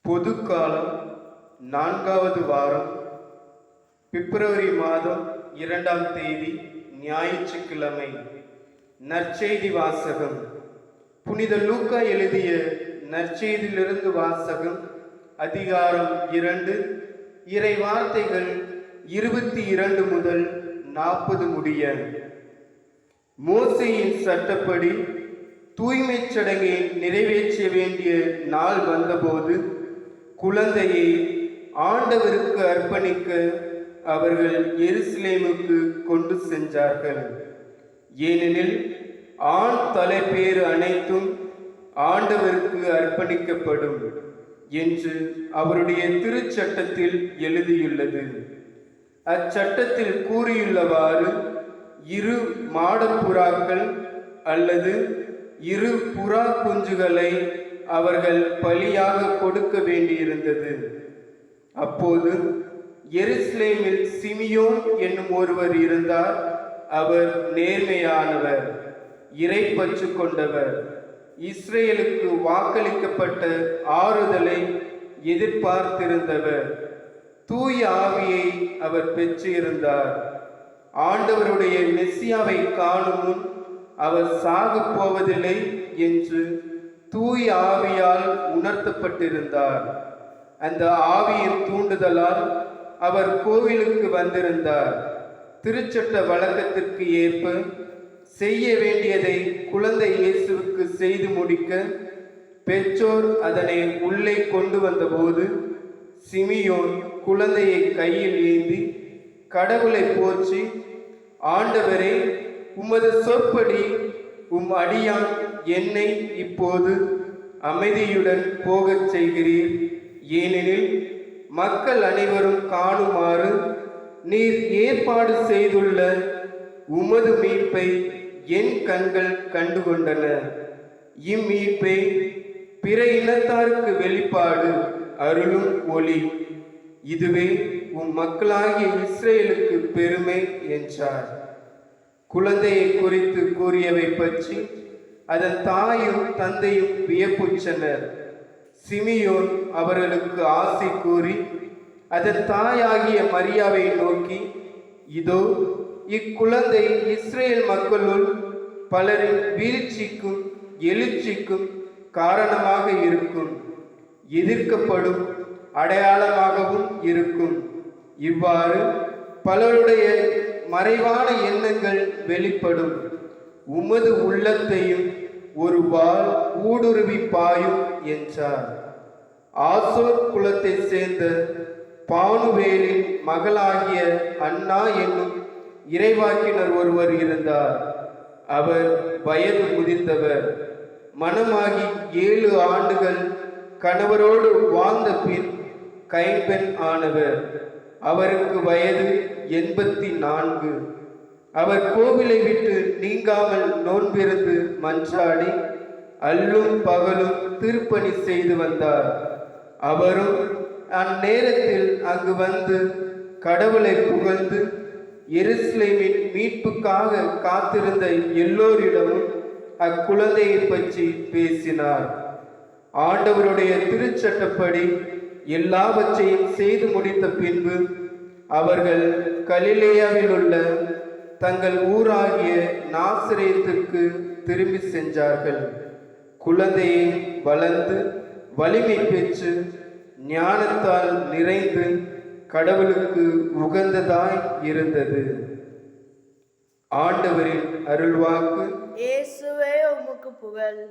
பொதுக்காலம் 4வது வாரம், பிப்ரவரி மாதம் 2ஆம் தேதி, ஞாயிற்றுக்கிழமை. நற்செய்தி வாசகம். புனித லூக்கா எழுதிய நற்செய்தியிலிருந்து வாசகம். அதிகாரம் 2, இறை வார்த்தைகள் 22 முதல் 40 முடிய. மோசேயின் சட்டப்படி தூய்மைச் சடங்கை நிறைவேற்ற வேண்டிய நாள் வந்தபோது குழந்தையை ஆண்டவருக்கு அர்ப்பணிக்க அவர்கள் எருசலேமுக்கு கொண்டு சென்றார்கள். ஏனெனில் ஆண் தலைப்பேறு அனைத்தும் ஆண்டவருக்கு அர்ப்பணிக்கப்படும் என்று அவருடைய திருச்சட்டத்தில் எழுதியுள்ளது. அச்சட்டத்தில் கூறியுள்ளவாறு 2 மாடப்புறாக்கள் அல்லது 2 புறா குஞ்சுகளை அவர்கள் பலியாக கொடுக்க வேண்டியிருந்தது. அப்போது எருசலேமில் சிமியோன் என்னும் ஒருவர் இருந்தார். அவர் நேர்மையானவர், இறைப்பற்று கொண்டவர், இஸ்ரேலுக்கு வாக்களிக்கப்பட்ட ஆறுதலை எதிர்பார்த்திருந்தவர். தூய ஆவியை அவர் பெற்றிருந்தார். ஆண்டவருடைய மெசியாவை காணும் முன் அவர் சாகப் போவதில்லை என்று தூய ஆவியால் உணர்த்தப்பட்டிருந்தார். அந்த ஆவியின் தூண்டுதலால் அவர் கோவிலுக்கு வந்திருந்தார். திருச்சட்ட வழக்கத்திற்கு ஏற்ப செய்ய வேண்டியதை குழந்தை இயேசுவுக்கு செய்து முடிக்க பெற்றோர் அதனை உள்ளே கொண்டு வந்தபோது சிமியோன் குழந்தையை கையில் ஏந்தி கடவுளை போற்றி, ஆண்டவரே, உமது சொற்படி அடியான் என்னை இப்போது அமைதியுடன் போகச் செய்கிறீர். ஏனெனில் மக்கள் அனைவரும் காணுமாறு நீர் ஏற்பாடு செய்துள்ள உமது மீட்பை என் கண்கள் கண்டுகொண்டன. இம்மீட்பை பிற இனத்தாருக்கு வெளிப்பாடு அருளும் ஒளி. இதுவே மக்களாகிய இஸ்ரேலுக்கு பெருமை என்றார். குழந்தையை குறித்து கூறியவை பற்றி அதன் தாயும் தந்தையும் வியப்புற்றனர். சிமியோன் அவர்களுக்கு ஆசி கூறி அதன் தாயாகிய மரியாவை நோக்கி, இதோ, இக்குழந்தை இஸ்ரேல் மக்களுள் பலரின் வீழ்ச்சிக்கும் எழுச்சிக்கும் காரணமாக இருக்கும், எதிர்க்கப்படும் அடையாளமாகவும் இருக்கும். இவ்வாறு பலருடைய மறைவான எண்ணங்கள் வெளிப்படும். உமது உள்ளத்தையும் ஒரு வாள் ஊடுருவி பாயும் என்றார். ஆசோர் குலத்தை சேர்ந்த பானுவேலின் மகளாகிய அன்னா என்னும் இறைவாக்கினர் ஒருவர் இருந்தார். அவர் வயது முதிர்ந்தவர். மணமாகி 7 ஆண்டுகள் கணவரோடு வாழ்ந்த பின் கைம்பெண் ஆனவர். அவருக்கு வயது 84. அவர் கோவிலை விட்டு நீங்காமல் நோன்பிருந்து மன்றாடி அல்லும் பகலும் திருப்பணி செய்து வந்தார். அவரும் அந்நேரத்தில் அங்கு வந்து கடவுளை புகழ்ந்து எருசலேமின் மீட்புக்காக காத்திருந்த எல்லோரிடமும் அக்குழந்தையை பற்றி பேசினார். ஆண்டவருடைய திருச்சட்டப்படி எல்லாவற்றையும் செய்து முடித்த பின்பு அவர்கள் கலிலேயாவில் உள்ள தங்கள் ஊராகிய நாசரேத்துக்கு திரும்பி சென்றார்கள். குழந்தையை வளர்ந்து வலிமை பெற்று ஞானத்தால் நிறைந்து கடவுளுக்கு உகந்ததாய் இருந்தது. ஆண்டவரின் அருள்வாக்கு. இயேசுவே உமக்கு புகழ்.